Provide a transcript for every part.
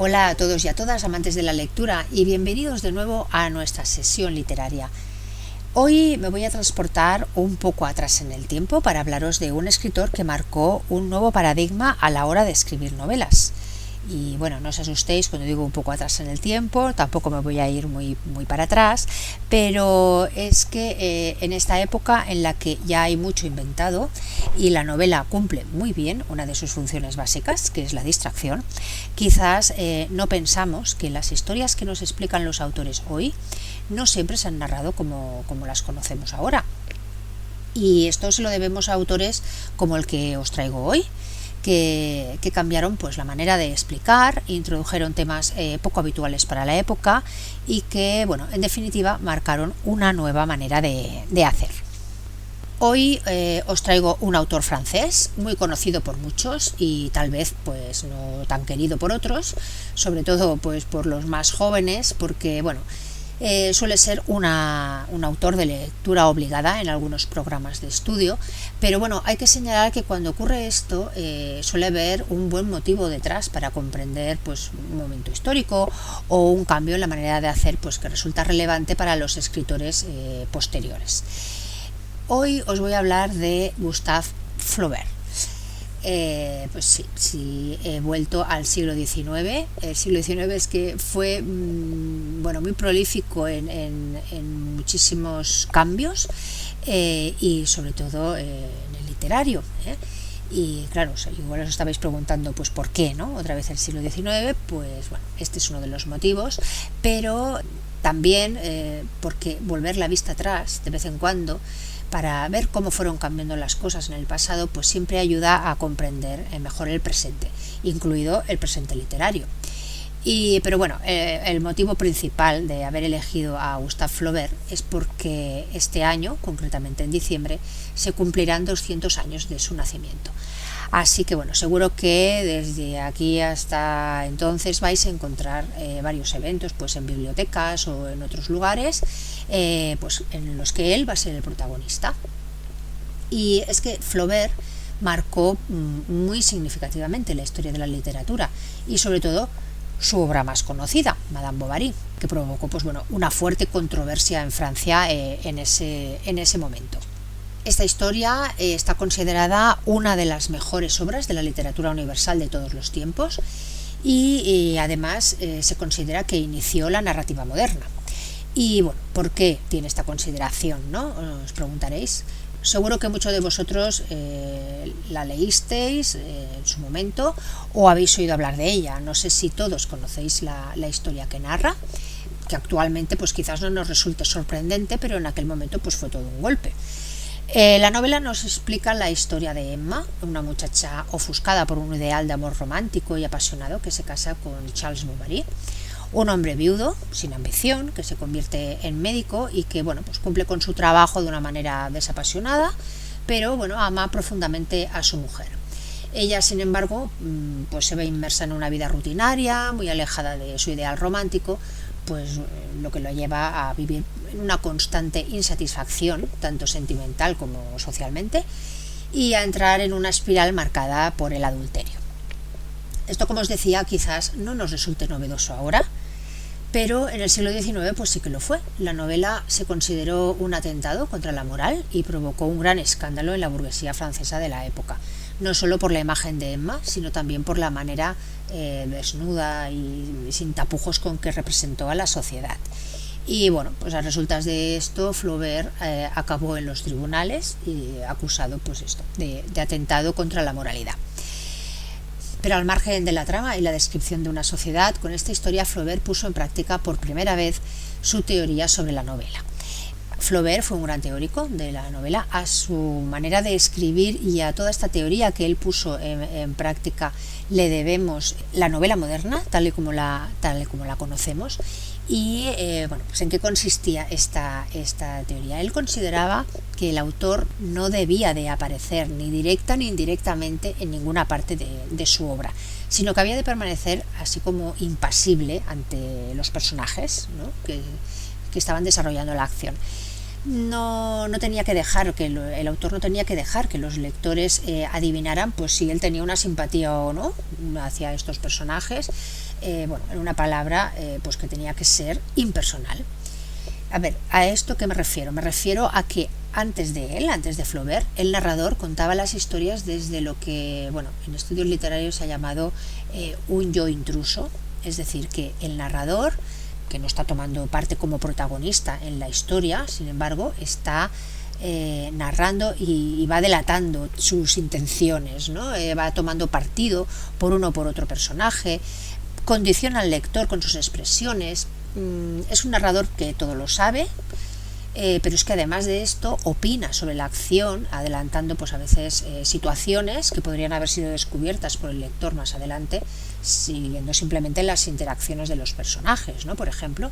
Hola a todos y a todas, amantes de la lectura, y bienvenidos de nuevo a nuestra sesión literaria. Hoy me voy a transportar un poco atrás en el tiempo para hablaros de un escritor que marcó un nuevo paradigma a la hora de escribir novelas. Y bueno, no os asustéis cuando digo un poco atrás en el tiempo, tampoco me voy a ir muy para atrás, pero es que en esta época en la que ya hay mucho inventado y la novela cumple muy bien una de sus funciones básicas, que es la distracción, quizás no pensamos que las historias que nos explican los autores hoy no siempre se han narrado como las conocemos ahora. Y esto se lo debemos a autores como el que os traigo hoy, que cambiaron pues la manera de explicar, introdujeron temas poco habituales para la época y que, bueno, en definitiva marcaron una nueva manera de hacer. Hoy os traigo un autor francés muy conocido por muchos y tal vez pues no tan querido por otros, sobre todo pues por los más jóvenes, porque bueno, suele ser un autor de lectura obligada en algunos programas de estudio, pero bueno, hay que señalar que cuando ocurre esto suele haber un buen motivo detrás para comprender pues un momento histórico o un cambio en la manera de hacer pues que resulta relevante para los escritores posteriores. Hoy os voy a hablar de Gustave Flaubert. Pues sí, he vuelto al siglo XIX. El siglo XIX es que fue muy prolífico en muchísimos cambios y sobre todo en el literario. Y claro, igual os estabais preguntando pues por qué, ¿no? Otra vez el siglo XIX, pues bueno, este es uno de los motivos, pero también porque volver la vista atrás de vez en cuando para ver cómo fueron cambiando las cosas en el pasado, pues siempre ayuda a comprender mejor el presente, incluido el presente literario. Pero bueno, el motivo principal de haber elegido a Gustave Flaubert es porque este año, concretamente en diciembre, se cumplirán 200 años de su nacimiento. Así que bueno, seguro que desde aquí hasta entonces vais a encontrar varios eventos pues en bibliotecas o en otros lugares pues en los que él va a ser el protagonista. Y es que Flaubert marcó muy significativamente la historia de la literatura y sobre todo su obra más conocida, Madame Bovary, que provocó pues bueno una fuerte controversia en Francia en ese momento. Esta historia está considerada una de las mejores obras de la literatura universal de todos los tiempos y además se considera que inició la narrativa moderna. Y bueno, ¿por qué tiene esta consideración, no? Os preguntaréis. Seguro que muchos de vosotros la leísteis en su momento o habéis oído hablar de ella. No sé si todos conocéis la historia que narra, que actualmente pues quizás no nos resulte sorprendente, pero en aquel momento pues fue todo un golpe. La novela nos explica la historia de Emma, una muchacha ofuscada por un ideal de amor romántico y apasionado que se casa con Charles Bovary, un hombre viudo, sin ambición, que se convierte en médico y que bueno, pues cumple con su trabajo de una manera desapasionada, pero bueno, ama profundamente a su mujer. Ella, sin embargo, pues se ve inmersa en una vida rutinaria, muy alejada de su ideal romántico, pues lo que lo lleva a vivir en una constante insatisfacción, tanto sentimental como socialmente, y a entrar en una espiral marcada por el adulterio. Esto, como os decía, quizás no nos resulte novedoso ahora, pero en el siglo XIX pues sí que lo fue. La novela se consideró un atentado contra la moral y provocó un gran escándalo en la burguesía francesa de la época, no solo por la imagen de Emma, sino también por la manera desnuda y sin tapujos con que representó a la sociedad. Y bueno, pues a resultas de esto, Flaubert acabó en los tribunales y acusado pues de atentado contra la moralidad. Pero al margen de la trama y la descripción de una sociedad, con esta historia Flaubert puso en práctica por primera vez su teoría sobre la novela. Flaubert fue un gran teórico de la novela. A su manera de escribir y a toda esta teoría que él puso en práctica le debemos la novela moderna, tal y como la conocemos. Y pues ¿en qué consistía esta teoría? Él consideraba que el autor no debía de aparecer ni directa ni indirectamente en ninguna parte de su obra, sino que había de permanecer así como impasible ante los personajes, ¿no? que estaban desarrollando la acción. No tenía que dejar que el autor no tenía que dejar que los lectores adivinaran pues si él tenía una simpatía o no hacia estos personajes, en una palabra pues que tenía que ser impersonal. A ver, ¿a esto qué me refiero? Me refiero a que antes de Flaubert, el narrador contaba las historias desde lo que, en estudios literarios se ha llamado un yo intruso, es decir, que el narrador, que no está tomando parte como protagonista en la historia, sin embargo, está narrando y va delatando sus intenciones, ¿no? Va tomando partido por uno o por otro personaje, condiciona al lector con sus expresiones. Es un narrador que todo lo sabe, pero es que además de esto opina sobre la acción, adelantando pues a veces situaciones que podrían haber sido descubiertas por el lector más adelante, siguiendo simplemente las interacciones de los personajes, ¿no? Por ejemplo.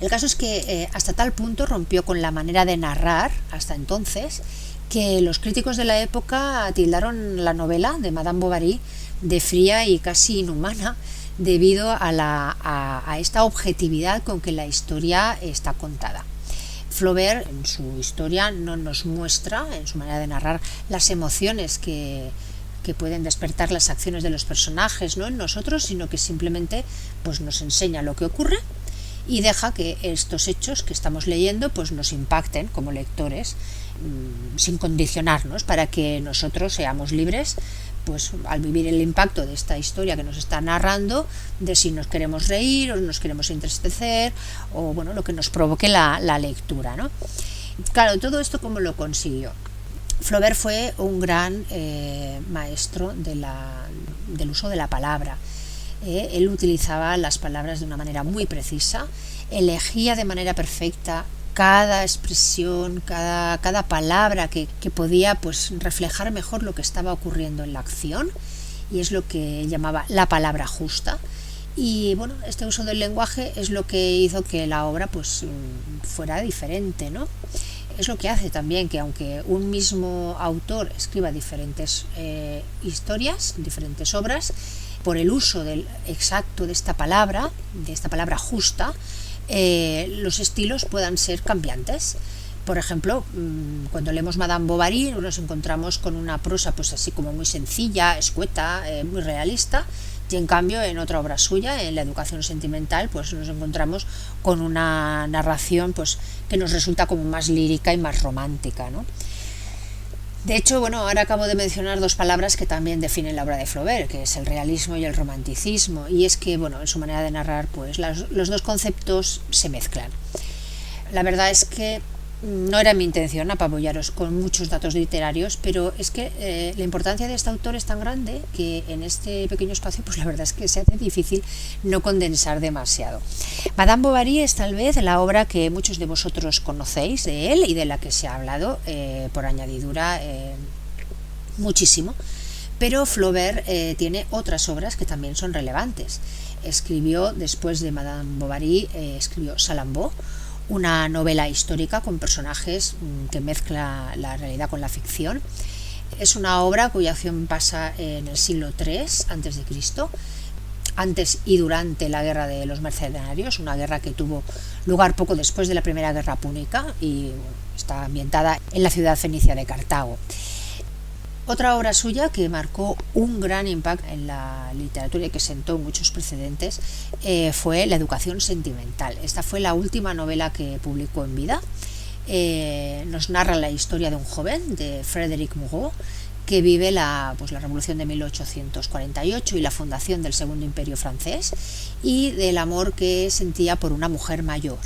El caso es que hasta tal punto rompió con la manera de narrar hasta entonces que los críticos de la época tildaron la novela de Madame Bovary de fría y casi inhumana debido a esta objetividad con que la historia está contada. Flaubert en su historia no nos muestra, en su manera de narrar, las emociones que pueden despertar las acciones de los personajes, no en nosotros, sino que simplemente pues nos enseña lo que ocurre y deja que estos hechos que estamos leyendo pues nos impacten como lectores sin condicionarnos, para que nosotros seamos libres pues al vivir el impacto de esta historia que nos está narrando, de si nos queremos reír o nos queremos entristecer o lo que nos provoque la lectura, ¿no? Claro, todo esto ¿cómo lo consiguió? Flaubert fue un gran maestro del uso de la palabra. Él utilizaba las palabras de una manera muy precisa, elegía de manera perfecta cada expresión, cada palabra que podía pues reflejar mejor lo que estaba ocurriendo en la acción, y es lo que llamaba la palabra justa. Y este uso del lenguaje es lo que hizo que la obra pues fuera diferente, ¿no? Es lo que hace también que aunque un mismo autor escriba diferentes historias, diferentes obras, por el uso exacto de esta palabra justa, los estilos puedan ser cambiantes. Por ejemplo, cuando leemos Madame Bovary nos encontramos con una prosa pues así como muy sencilla, escueta, muy realista, y en cambio en otra obra suya, en La educación sentimental, pues nos encontramos con una narración pues que nos resulta como más lírica y más romántica, ¿no? De hecho, ahora acabo de mencionar dos palabras que también definen la obra de Flaubert, que es el realismo y el romanticismo, y es que, en su manera de narrar, pues los dos conceptos se mezclan. La verdad es que no era mi intención apabullaros con muchos datos literarios, pero es que la importancia de este autor es tan grande que en este pequeño espacio, pues la verdad es que se hace difícil no condensar demasiado. Madame Bovary es tal vez la obra que muchos de vosotros conocéis de él y de la que se ha hablado por añadidura muchísimo, pero Flaubert tiene otras obras que también son relevantes. Escribió, después de Madame Bovary, escribió Salammbô, una novela histórica con personajes que mezcla la realidad con la ficción. Es una obra cuya acción pasa en el siglo III a.C., antes y durante la guerra de los mercenarios, una guerra que tuvo lugar poco después de la primera guerra púnica y está ambientada en la ciudad fenicia de Cartago. Otra obra suya que marcó un gran impacto en la literatura y que sentó muchos precedentes fue La educación sentimental. Esta fue la última novela que publicó en vida. Nos narra la historia de un joven, de Frédéric Moreau, que vive la Revolución de 1848 y la fundación del Segundo Imperio francés, y del amor que sentía por una mujer mayor.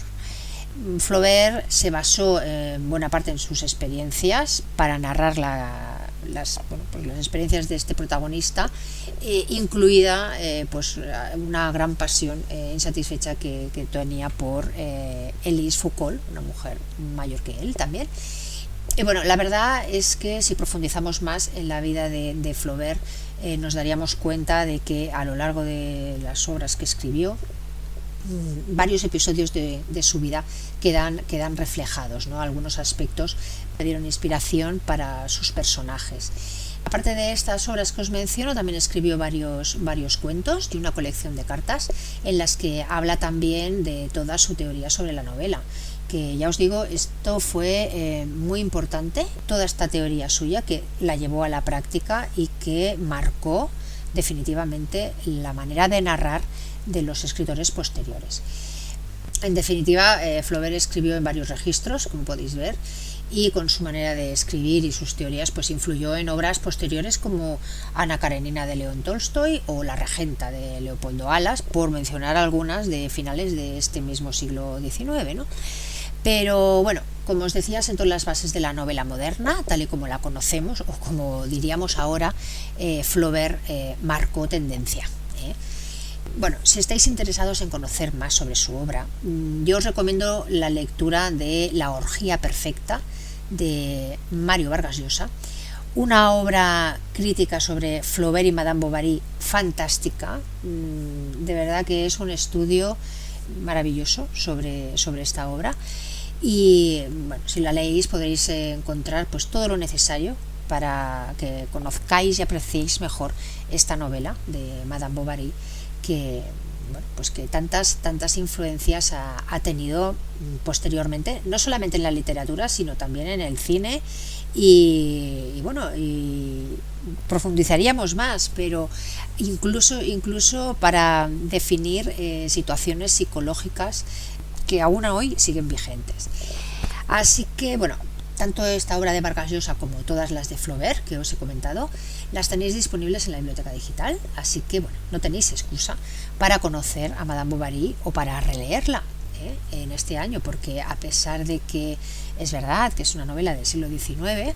Flaubert se basó en buena parte en sus experiencias para narrar las experiencias de este protagonista, incluida una gran pasión insatisfecha que tenía por Elise Foucault, una mujer mayor que él también. Y la verdad es que si profundizamos más en la vida de Flaubert, nos daríamos cuenta de que a lo largo de las obras que escribió, varios episodios de su vida quedan reflejados, ¿no? Algunos aspectos que dieron inspiración para sus personajes. Aparte de estas obras que os menciono, también escribió varios cuentos y una colección de cartas en las que habla también de toda su teoría sobre la novela, que ya os digo, esto fue muy importante, toda esta teoría suya, que la llevó a la práctica y que marcó definitivamente la manera de narrar de los escritores posteriores. En definitiva, Flaubert escribió en varios registros, como podéis ver, y con su manera de escribir y sus teorías pues influyó en obras posteriores como Ana Karenina de León Tolstoy o La Regenta de Leopoldo Alas, por mencionar algunas de finales de este mismo siglo XIX, ¿no? Pero bueno, como os decía, sentó las bases de la novela moderna, tal y como la conocemos, o como diríamos ahora, Flaubert marcó tendencia. Bueno, si estáis interesados en conocer más sobre su obra, yo os recomiendo la lectura de La orgía perfecta de Mario Vargas Llosa, una obra crítica sobre Flaubert y Madame Bovary fantástica. De verdad que es un estudio maravilloso sobre esta obra, y bueno, si la leéis podréis encontrar pues todo lo necesario para que conozcáis y apreciéis mejor esta novela de Madame Bovary, que bueno, pues que tantas influencias ha tenido posteriormente, no solamente en la literatura, sino también en el cine, y bueno, y profundizaríamos más, pero incluso para definir situaciones psicológicas que aún hoy siguen vigentes. Así que bueno, tanto esta obra de Vargas Llosa como todas las de Flaubert que os he comentado las tenéis disponibles en la biblioteca digital, así que bueno, no tenéis excusa para conocer a Madame Bovary o para releerla en este año, porque a pesar de que es verdad que es una novela del siglo XIX,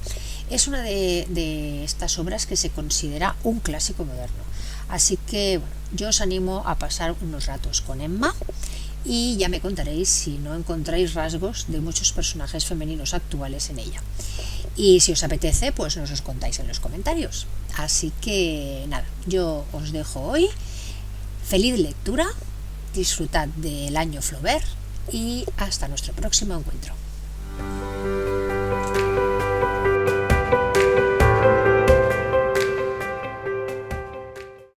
es una de estas obras que se considera un clásico moderno. Así que bueno, yo os animo a pasar unos ratos con Emma, y ya me contaréis si no encontráis rasgos de muchos personajes femeninos actuales en ella. Y si os apetece, pues nos los contáis en los comentarios. Así que nada, yo os dejo hoy. Feliz lectura, disfrutad del año Flaubert y hasta nuestro próximo encuentro.